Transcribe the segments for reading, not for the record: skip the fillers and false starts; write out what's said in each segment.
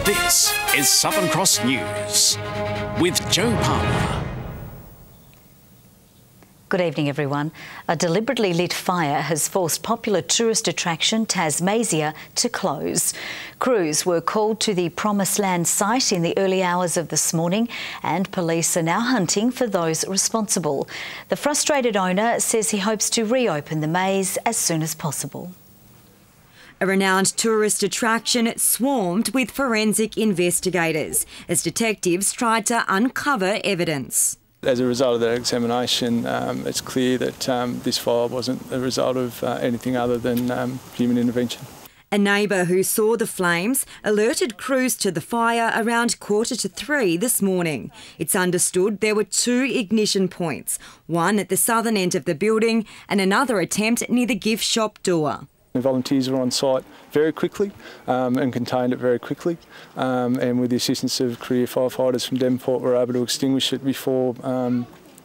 This is Southern Cross News with Joe Palmer. Good evening, everyone. A deliberately lit fire has forced popular tourist attraction Tasmania to close. Crews were called to the Promised Land site in the early hours of this morning, and police are now hunting for those responsible. The frustrated owner says he hopes to reopen the maze as soon as possible. A renowned tourist attraction swarmed with forensic investigators as detectives tried to uncover evidence. As a result of that examination, it's clear that this fire wasn't a result of anything other than human intervention. A neighbour who saw the flames alerted crews to the fire around 2:45 this morning. It's understood there were 2 ignition points, one at the southern end of the building and another attempt near the gift shop door. The volunteers were on site very quickly and contained it very quickly, and with the assistance of career firefighters from Devonport were able to extinguish it before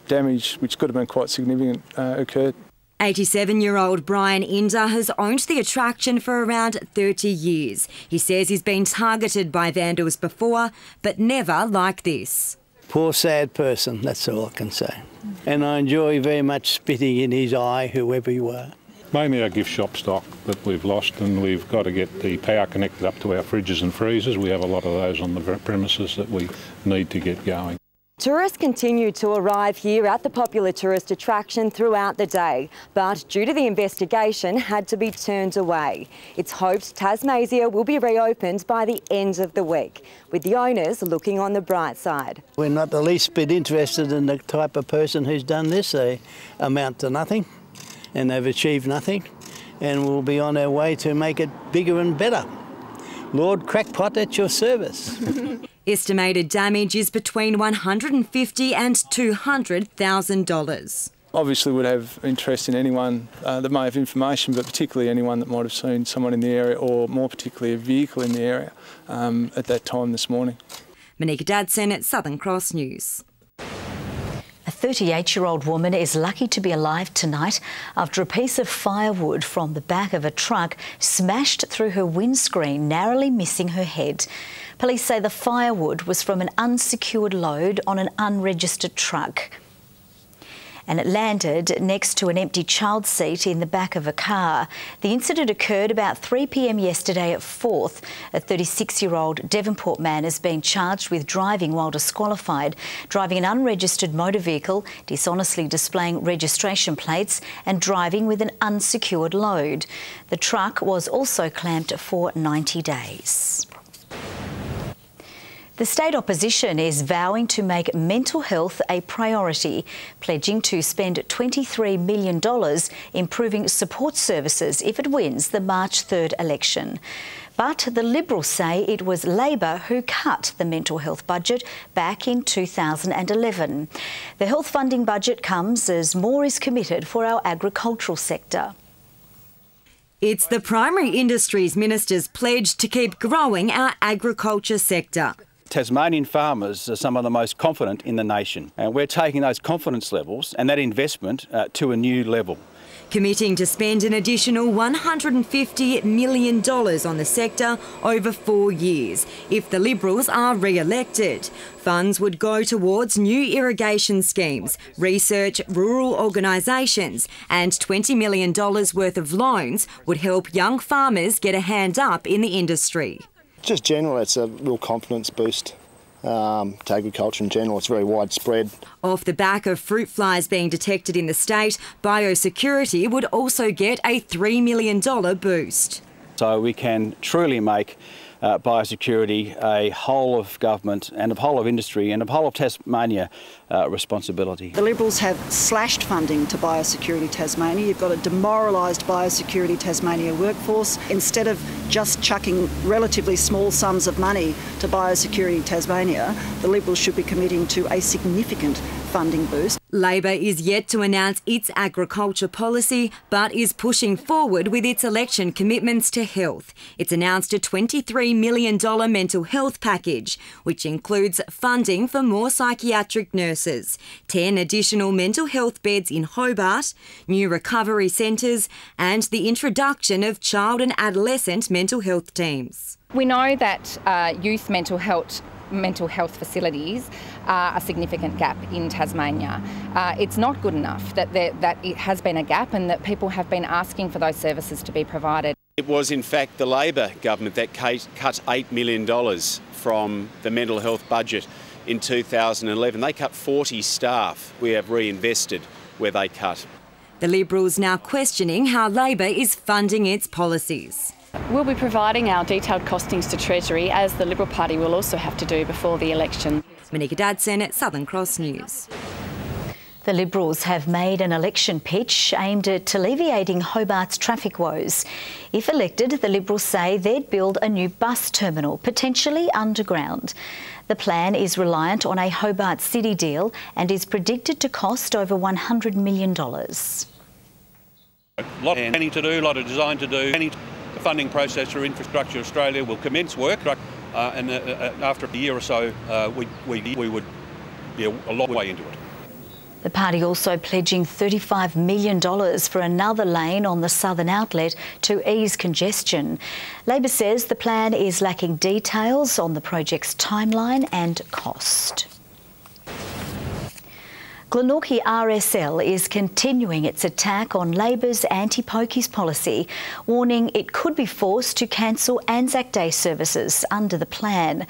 damage, which could have been quite significant, occurred. 87-year-old Brian Inder has owned the attraction for around 30 years. He says he's been targeted by vandals before, but never like this. Poor sad person, that's all I can say. And I enjoy very much spitting in his eye, whoever you are. Mainly our gift shop stock that we've lost, and we've got to get the power connected up to our fridges and freezers. We have a lot of those on the premises that we need to get going. Tourists continue to arrive here at the popular tourist attraction throughout the day, but due to the investigation had to be turned away. It's hoped Tasmania will be reopened by the end of the week, with the owners looking on the bright side. We're not the least bit interested in the type of person who's done this. They amount to nothing, and they've achieved nothing, and we'll be on our way to make it bigger and better. Lord Crackpot at your service. Estimated damage is between $150,000 and $200,000. Obviously would have interest in anyone that may have information, but particularly anyone that might have seen someone in the area, or more particularly a vehicle in the area at that time this morning. Monica Dadson at Southern Cross News. A 38-year-old woman is lucky to be alive tonight after a piece of firewood from the back of a truck smashed through her windscreen, narrowly missing her head. Police say the firewood was from an unsecured load on an unregistered truck, and it landed next to an empty child seat in the back of a car. The incident occurred about 3 p.m. yesterday at Forth. A 36-year-old Devonport man has been charged with driving while disqualified, driving an unregistered motor vehicle, dishonestly displaying registration plates and driving with an unsecured load. The truck was also clamped for 90 days. The state opposition is vowing to make mental health a priority, pledging to spend $23 million improving support services if it wins the March 3rd election. But the Liberals say it was Labor who cut the mental health budget back in 2011. The health funding budget comes as more is committed for our agricultural sector. It's the Primary Industries Minister's pledge to keep growing our agriculture sector. Tasmanian farmers are some of the most confident in the nation, and we're taking those confidence levels and that investment to a new level. Committing to spend an additional $150 million on the sector over 4 years if the Liberals are re-elected. Funds would go towards new irrigation schemes, research, rural organisations, and $20 million worth of loans would help young farmers get a hand up in the industry. Just generally, it's a real confidence boost to agriculture in general. It's very widespread. Off the back of fruit flies being detected in the state, biosecurity would also get a $3 million boost. So we can truly make biosecurity a whole of government and a whole of industry and a whole of Tasmania responsibility. The Liberals have slashed funding to Biosecurity Tasmania. You've got a demoralised Biosecurity Tasmania workforce. Instead of just chucking relatively small sums of money to Biosecurity Tasmania, the Liberals should be committing to a significant funding boost. Labor is yet to announce its agriculture policy, but is pushing forward with its election commitments to health. It's announced a $23 million mental health package, which includes funding for more psychiatric nurses, 10 additional mental health beds in Hobart, new recovery centres, and the introduction of child and adolescent mental health teams. We know that youth mental health facilities are a significant gap in Tasmania. It's not good enough that it has been a gap and that people have been asking for those services to be provided. It was in fact the Labor government that cut $8 million from the mental health budget in 2011. They cut 40 staff. We have reinvested where they cut. The Liberals now questioning how Labor is funding its policies. We'll be providing our detailed costings to Treasury, as the Liberal Party will also have to do before the election. Monica Dadson at Southern Cross News. The Liberals have made an election pitch aimed at alleviating Hobart's traffic woes. If elected, the Liberals say they'd build a new bus terminal, potentially underground. The plan is reliant on a Hobart City deal and is predicted to cost over $100 million. A lot of planning to do, a lot of design to do. The funding process through Infrastructure Australia will commence work, and after a year or so, we would be a long way into it. The party also pledging $35 million for another lane on the southern outlet to ease congestion. Labor says the plan is lacking details on the project's timeline and cost. Glenorchy RSL is continuing its attack on Labor's anti-pokies policy, warning it could be forced to cancel Anzac Day services under the plan.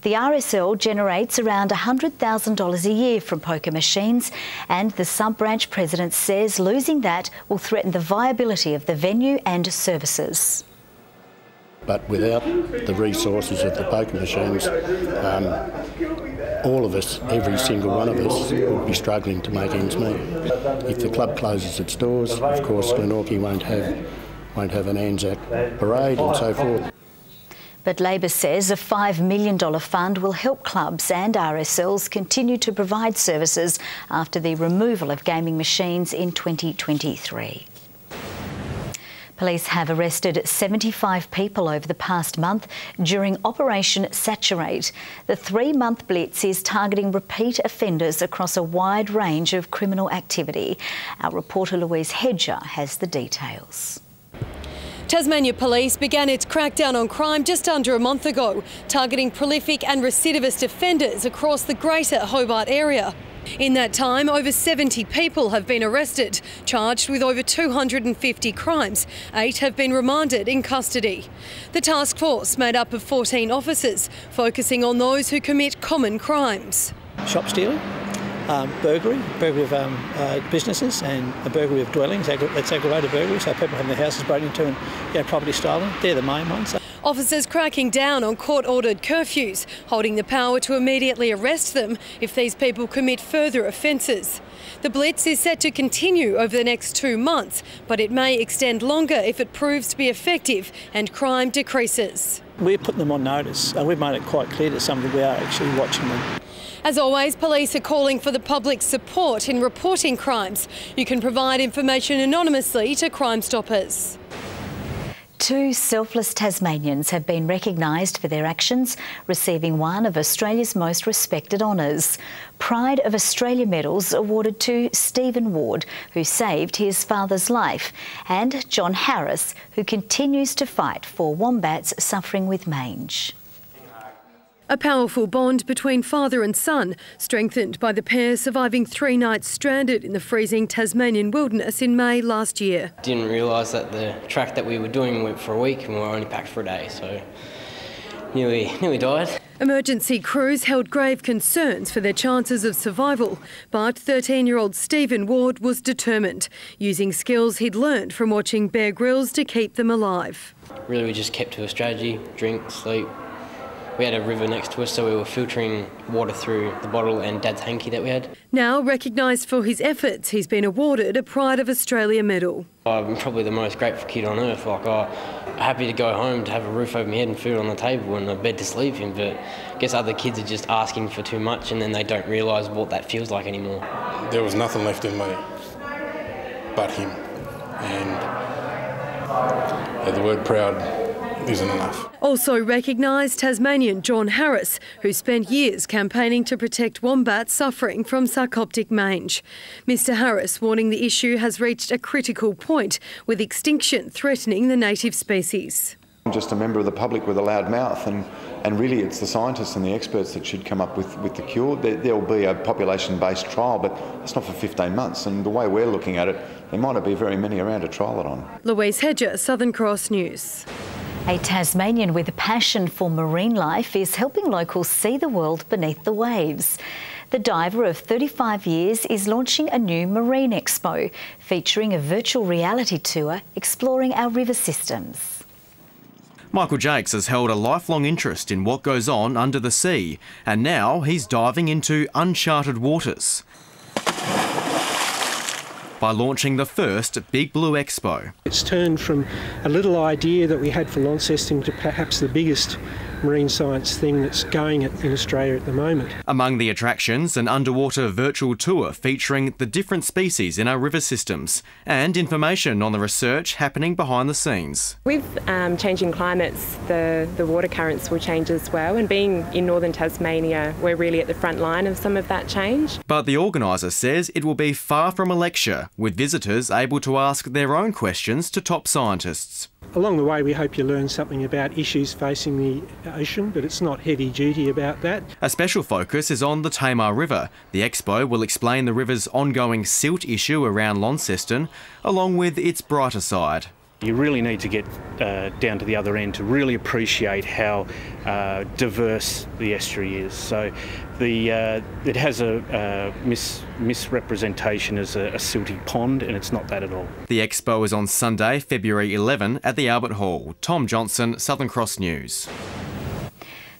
The RSL generates around $100,000 a year from poker machines, and the sub-branch president says losing that will threaten the viability of the venue and services. But without the resources of the poker machines, all of us, every single one of us, would be struggling to make ends meet. If the club closes its doors, of course, Glenorchy won't have an Anzac parade and so forth. But Labor says a $5 million fund will help clubs and RSLs continue to provide services after the removal of gaming machines in 2023. Police have arrested 75 people over the past month during Operation Saturate. The 3-month blitz is targeting repeat offenders across a wide range of criminal activity. Our reporter Louise Hedger has the details. Tasmania Police began its crackdown on crime just under a month ago, targeting prolific and recidivist offenders across the greater Hobart area. In that time, over 70 people have been arrested, charged with over 250 crimes. 8 have been remanded in custody. The task force, made up of 14 officers, focusing on those who commit common crimes. Shop stealing, burglary of businesses, and a burglary of dwellings. That's aggravated burglary, so people have their houses broken into and property stolen. They're the main ones. Officers cracking down on court-ordered curfews, holding the power to immediately arrest them if these people commit further offences. The blitz is set to continue over the next 2 months, but it may extend longer if it proves to be effective and crime decreases. We're putting them on notice, and we've made it quite clear to some that we are actually watching them. As always, police are calling for the public's support in reporting crimes. You can provide information anonymously to Crime Stoppers. 2 selfless Tasmanians have been recognised for their actions, receiving one of Australia's most respected honours. Pride of Australia medals awarded to Stephen Ward, who saved his father's life, and John Harris, who continues to fight for wombats suffering with mange. A powerful bond between father and son, strengthened by the pair surviving 3 nights stranded in the freezing Tasmanian wilderness in May last year. Didn't realise that the track that we were doing went for a week and we were only packed for a day, so nearly died. Emergency crews held grave concerns for their chances of survival, but 13-year-old Stephen Ward was determined, using skills he'd learned from watching Bear Grylls to keep them alive. Really, we just kept to a strategy: drink, sleep, we had a river next to us, so we were filtering water through the bottle and Dad's hanky that we had. Now recognised for his efforts, he's been awarded a Pride of Australia medal. I'm probably the most grateful kid on earth. Happy to go home to have a roof over my head and food on the table and a bed to sleep in, but I guess other kids are just asking for too much and then they don't realise what that feels like anymore. There was nothing left in me but him, and the word proud isn't enough. Also recognised Tasmanian John Harris, who spent years campaigning to protect wombats suffering from sarcoptic mange. Mr Harris warning the issue has reached a critical point, with extinction threatening the native species. I'm just a member of the public with a loud mouth, and really it's the scientists and the experts that should come up with the cure. There will be a population-based trial, but it's not for 15 months, and the way we're looking at it, there might not be very many around to trial it on. Louise Hedger, Southern Cross News. A Tasmanian with a passion for marine life is helping locals see the world beneath the waves. The diver of 35 years is launching a new Marine Expo, featuring a virtual reality tour exploring our river systems. Michael Jakes has held a lifelong interest in what goes on under the sea, and now he's diving into uncharted waters by launching the first Big Blue Expo. It's turned from a little idea that we had for Launceston to perhaps the biggest marine science thing that's going in Australia at the moment. Among the attractions, an underwater virtual tour featuring the different species in our river systems and information on the research happening behind the scenes. With changing climates, the water currents will change as well, and being in northern Tasmania, we're really at the front line of some of that change. But the organiser says it will be far from a lecture, with visitors able to ask their own questions to top scientists. Along the way, we hope you learn something about issues facing the ocean, but it's not heavy duty about that. A special focus is on the Tamar River. The expo will explain the river's ongoing silt issue around Launceston, along with its brighter side. You really need to get down to the other end to really appreciate how diverse the estuary is. So it has a misrepresentation as a silty pond, and it's not that at all. The expo is on Sunday, February 11 at the Albert Hall. Tom Johnson, Southern Cross News.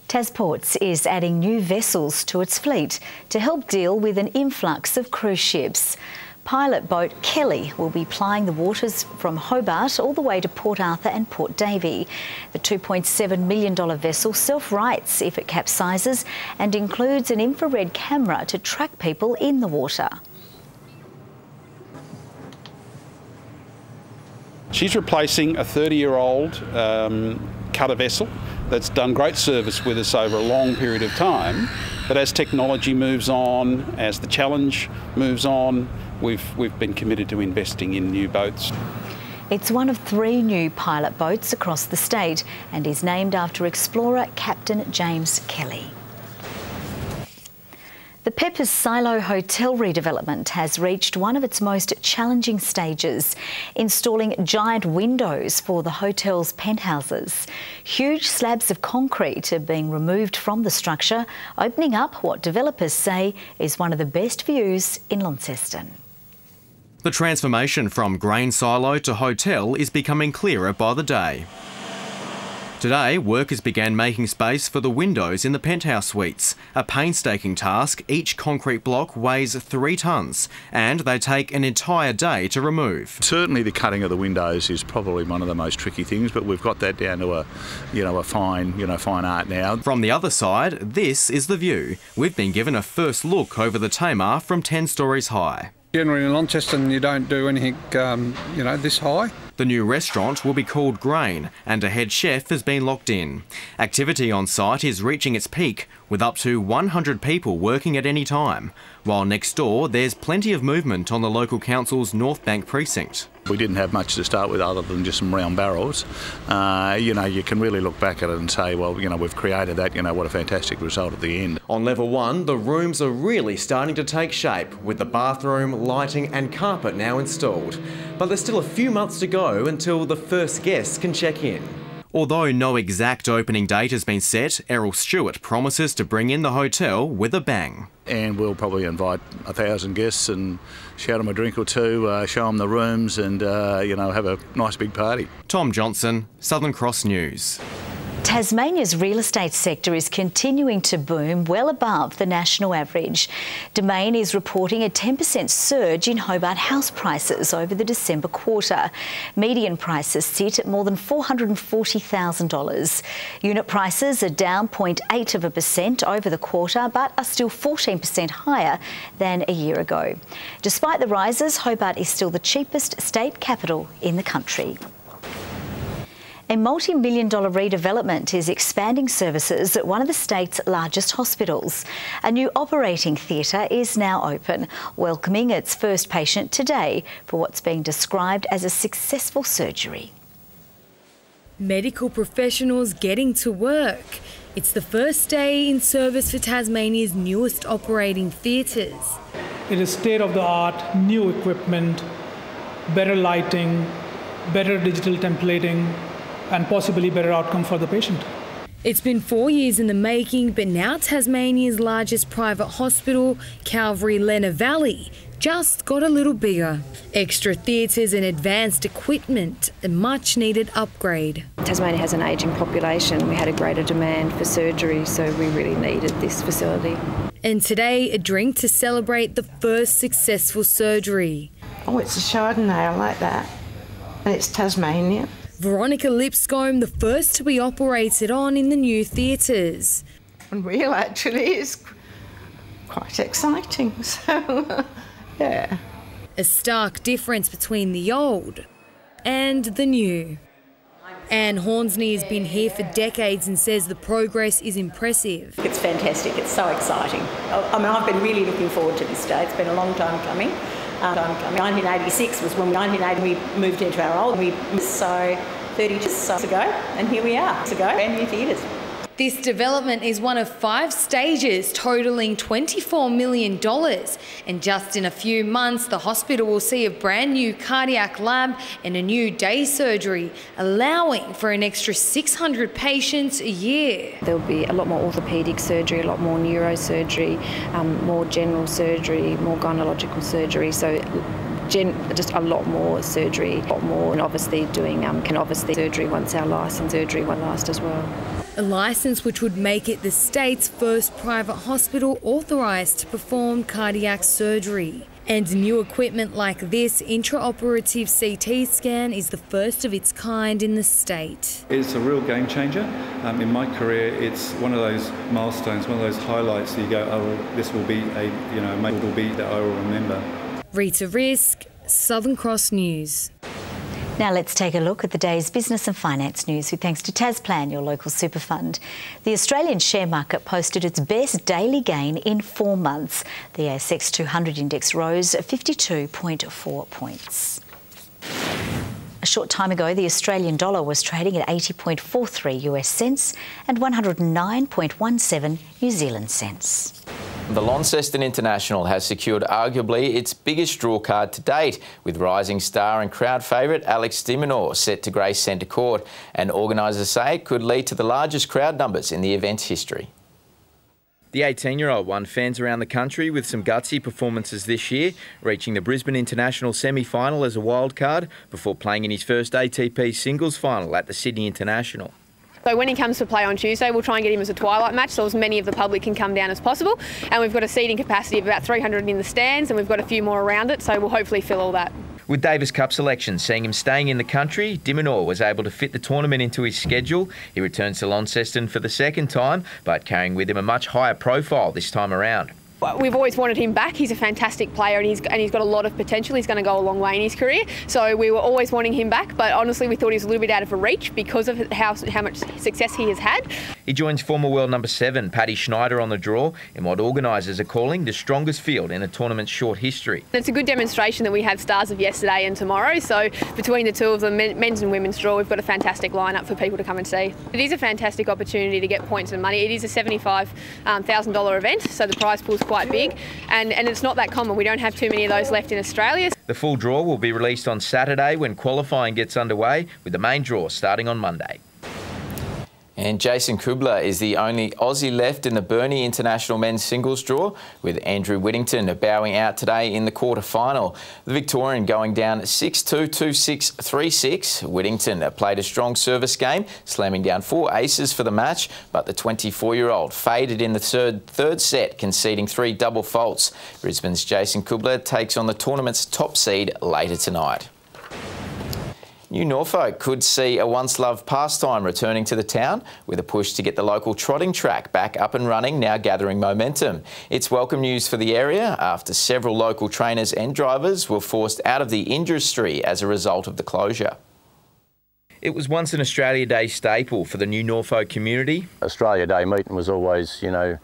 Tasports is adding new vessels to its fleet to help deal with an influx of cruise ships. Pilot boat Kelly will be plying the waters from Hobart all the way to Port Arthur and Port Davey. The $2.7 million vessel self-rights if it capsizes and includes an infrared camera to track people in the water. She's replacing a 30-year-old cutter vessel that's done great service with us over a long period of time. But as technology moves on, as the challenge moves on, we've been committed to investing in new boats. It's one of 3 new pilot boats across the state and is named after explorer Captain James Kelly. The Pepas Silo Hotel redevelopment has reached one of its most challenging stages, installing giant windows for the hotel's penthouses. Huge slabs of concrete are being removed from the structure, opening up what developers say is one of the best views in Launceston. The transformation from grain silo to hotel is becoming clearer by the day. Today, workers began making space for the windows in the penthouse suites. A painstaking task. Each concrete block weighs 3 tonnes and they take an entire day to remove. Certainly the cutting of the windows is probably one of the most tricky things, but we've got that down to a fine art now. From the other side, this is the view. We've been given a first look over the Tamar from 10 stories high. Generally in Launceston you don't do anything, this high. The new restaurant will be called Grain and a head chef has been locked in. Activity on site is reaching its peak with up to 100 people working at any time, while next door there's plenty of movement on the local council's North Bank precinct. We didn't have much to start with other than just some round barrels. You can really look back at it and say, well, we've created that, what a fantastic result at the end. On level 1, the rooms are really starting to take shape, with the bathroom, lighting and carpet now installed. But there's still a few months to go until the first guests can check in. Although no exact opening date has been set, Errol Stewart promises to bring in the hotel with a bang. And we'll probably invite 1,000 guests and shout them a drink or two, show them the rooms and, have a nice big party. Tom Johnson, Southern Cross News. Tasmania's real estate sector is continuing to boom well above the national average. Domain is reporting a 10% surge in Hobart house prices over the December quarter. Median prices sit at more than $440,000. Unit prices are down 0.8% over the quarter, but are still 14% higher than a year ago. Despite the rises, Hobart is still the cheapest state capital in the country. A multi-million-dollar redevelopment is expanding services at one of the state's largest hospitals. A new operating theatre is now open, welcoming its first patient today for what's being described as a successful surgery. Medical professionals getting to work. It's the first day in service for Tasmania's newest operating theatres. It is state-of-the-art, new equipment, better lighting, better digital templating, and possibly better outcome for the patient. It's been 4 years in the making, but now Tasmania's largest private hospital, Calvary Lenna Valley, just got a little bigger. Extra theatres and advanced equipment, a much-needed upgrade. Tasmania has an ageing population. We had a greater demand for surgery, so we really needed this facility. And today, a drink to celebrate the first successful surgery. Oh, it's a Chardonnay, I like that. And it's Tasmania. Veronica Lipscombe, the first to be operated on in the new theatres. Unreal, actually. It's quite exciting, so yeah. A stark difference between the old and the new. Anne Hornsney has been here for decades and says the progress is impressive. It's fantastic, it's so exciting. I mean, I've been really looking forward to this day. It's been a long time coming. 1986 was when we moved into our old, so 30 years ago, and here we are, brand new theatres. This development is one of 5 stages totalling $24 million, and just in a few months the hospital will see a brand new cardiac lab and a new day surgery, allowing for an extra 600 patients a year. There'll be a lot more orthopaedic surgery, a lot more neurosurgery, more general surgery, more gynecological surgery, so just a lot more surgery, a lot more, and obviously doing surgery once our licence surgery will last as well. A licence which would make it the state's first private hospital authorised to perform cardiac surgery. And new equipment like this intraoperative CT scan is the first of its kind in the state. It's a real game changer. In my career, it's one of those milestones, one of those highlights that you go, oh, this will be will be that I will remember. Rita Risk, Southern Cross News. Now let's take a look at the day's business and finance news with thanks to Tasplan, your local super fund. The Australian share market posted its best daily gain in 4 months. The ASX 200 index rose 52.4 points. A short time ago, the Australian dollar was trading at 80.43 US cents and 109.17 New Zealand cents. The Launceston International has secured arguably its biggest draw card to date, with rising star and crowd favourite Alex de Minaur set to grace centre court, and organisers say it could lead to the largest crowd numbers in the event's history. The 18-year-old won fans around the country with some gutsy performances this year, reaching the Brisbane International semi-final as a wildcard before playing in his first ATP singles final at the Sydney International. So when he comes to play on Tuesday, we'll try and get him as a twilight match so as many of the public can come down as possible. And we've got a seating capacity of about 300 in the stands, and we've got a few more around it, so we'll hopefully fill all that. With Davis Cup selection seeing him staying in the country, de Minaur was able to fit the tournament into his schedule. He returns to Launceston for the second time, but carrying with him a much higher profile this time around. We've always wanted him back. He's a fantastic player and he's got a lot of potential. He's going to go a long way in his career. So we were always wanting him back, but honestly we thought he was a little bit out of reach because of how much success he has had. He joins former world number 7 Paddy Schneider on the draw in what organisers are calling the strongest field in a tournament's short history. It's a good demonstration that we have stars of yesterday and tomorrow. So between the two of them, men's and women's draw, we've got a fantastic lineup for people to come and see. It is a fantastic opportunity to get points and money. It is a $75,000 event, so the prize pool's quite big, and it's not that common. We don't have too many of those left in Australia. The full draw will be released on Saturday when qualifying gets underway, with the main draw starting on Monday. And Jason Kubler is the only Aussie left in the Burnie International men's singles draw, with Andrew Whittington bowing out today in the quarter-final. The Victorian going down 6-2, 2-6, 3-6. Whittington played a strong service game, slamming down 4 aces for the match, but the 24-year-old faded in the third set, conceding 3 double faults. Brisbane's Jason Kubler takes on the tournament's top seed later tonight. New Norfolk could see a once-loved pastime returning to the town, with a push to get the local trotting track back up and running now gathering momentum. It's welcome news for the area after several local trainers and drivers were forced out of the industry as a result of the closure. It was once an Australia Day staple for the New Norfolk community. Australia Day meeting was always, you know,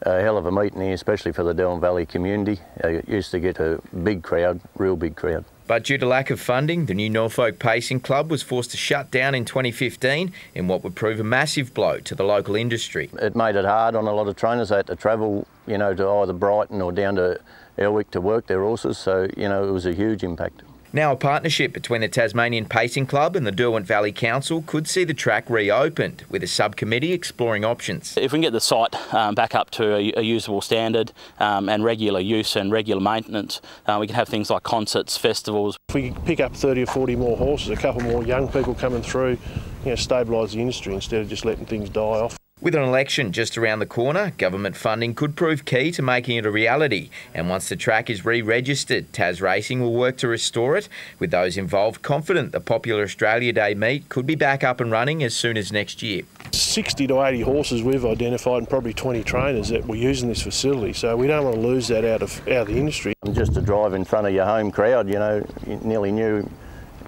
a hell of a meeting here, especially for the Delaware Valley community. It used to get a big crowd, real big crowd. But due to lack of funding, the New Norfolk Pacing Club was forced to shut down in 2015 in what would prove a massive blow to the local industry. It made it hard on a lot of trainers. They had to travel, you know, to either Brighton or down to Elwick to work their horses, so, you know, it was a huge impact. Now a partnership between the Tasmanian Pacing Club and the Derwent Valley Council could see the track reopened, with a subcommittee exploring options. If we can get the site back up to a usable standard and regular use and regular maintenance, we can have things like concerts, festivals. If we pick up 30 or 40 more horses, a couple more young people coming through, you know, stabilise the industry instead of just letting things die off. With an election just around the corner, government funding could prove key to making it a reality. And once the track is re-registered, Tas Racing will work to restore it, with those involved confident the popular Australia Day meet could be back up and running as soon as next year. 60 to 80 horses we've identified and probably 20 trainers that were using this facility, so we don't want to lose that out of the industry. Just to drive in front of your home crowd, you know, you nearly knew,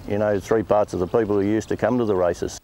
you know, 3 parts of the people who used to come to the races.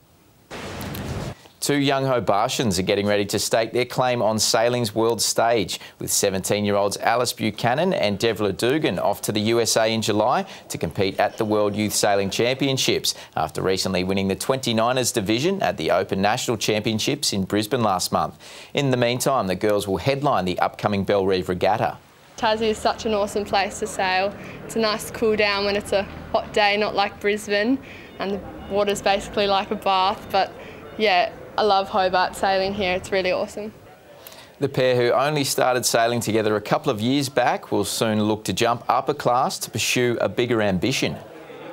2 young Hobartians are getting ready to stake their claim on sailing's world stage, with 17-year-olds Alice Buchanan and Devla Dugan off to the USA in July to compete at the World Youth Sailing Championships, after recently winning the 29ers division at the Open National Championships in Brisbane last month. In the meantime, the girls will headline the upcoming Bellerive Regatta. Tassie is such an awesome place to sail. It's a nice cool down when it's a hot day, not like Brisbane, and the water's basically like a bath, but yeah, I love Hobart sailing here, it's really awesome. The pair, who only started sailing together a couple of years back, will soon look to jump up a class to pursue a bigger ambition.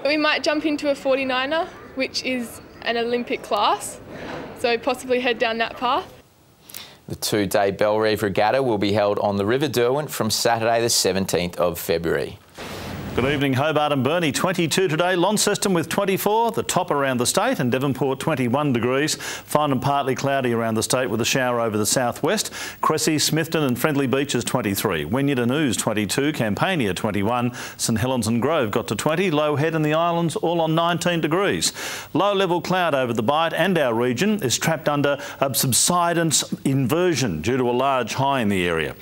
We might jump into a 49er, which is an Olympic class, so possibly head down that path. The 2-day Bellerive Regatta will be held on the River Derwent from Saturday the 17th of February. Good evening, Hobart and Burnie. 22 today, Launceston with 24, the top around the state, and Devonport 21 degrees. Fine and partly cloudy around the state with a shower over the southwest. Cressy, Smithton and Friendly Beaches 23. Wynyard and Ouse 22, Campania 21, St Helens and Grove got to 20, Low Head and the Islands all on 19 degrees. Low level cloud over the Bight and our region is trapped under a subsidence inversion due to a large high in the area.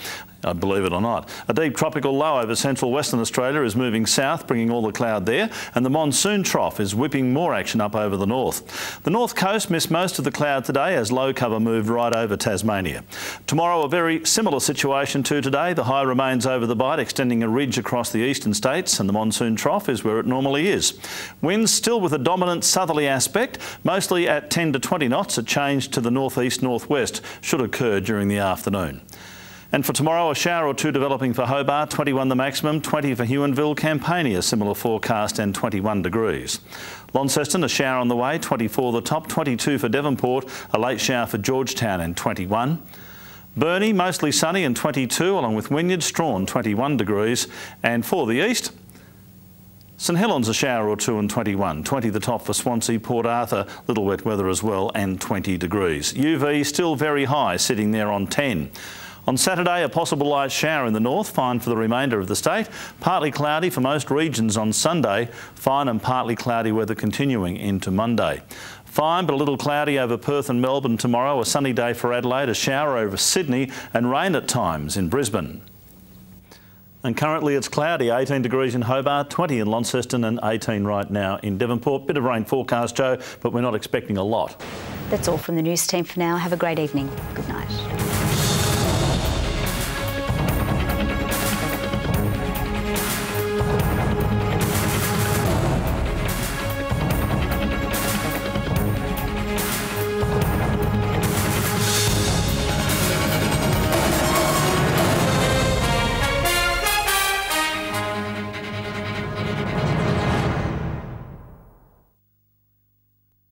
Believe it or not. A deep tropical low over central Western Australia is moving south, bringing all the cloud there, and the monsoon trough is whipping more action up over the north. The north coast missed most of the cloud today as low cover moved right over Tasmania. Tomorrow, a very similar situation to today. The high remains over the Bight, extending a ridge across the eastern states, and the monsoon trough is where it normally is. Winds still with a dominant southerly aspect, mostly at 10 to 20 knots. A change to the northeast-northwest should occur during the afternoon. And for tomorrow, a shower or two developing for Hobart, 21 the maximum, 20 for Huonville, Campania, similar forecast and 21 degrees. Launceston, a shower on the way, 24 the top, 22 for Devonport, a late shower for Georgetown and 21. Burnie, mostly sunny and 22, along with Wynyard, Strawn, 21 degrees. And for the east, St Helens, a shower or two and 21. 20 the top for Swansea, Port Arthur, little wet weather as well and 20 degrees. UV still very high, sitting there on 10. On Saturday, a possible light shower in the north, fine for the remainder of the state. Partly cloudy for most regions on Sunday, fine and partly cloudy weather continuing into Monday. Fine but a little cloudy over Perth and Melbourne tomorrow, a sunny day for Adelaide, a shower over Sydney and rain at times in Brisbane. And currently it's cloudy, 18 degrees in Hobart, 20 in Launceston and 18 right now in Devonport. Bit of rain forecast, Joe, but we're not expecting a lot. That's all from the news team for now. Have a great evening. Good night.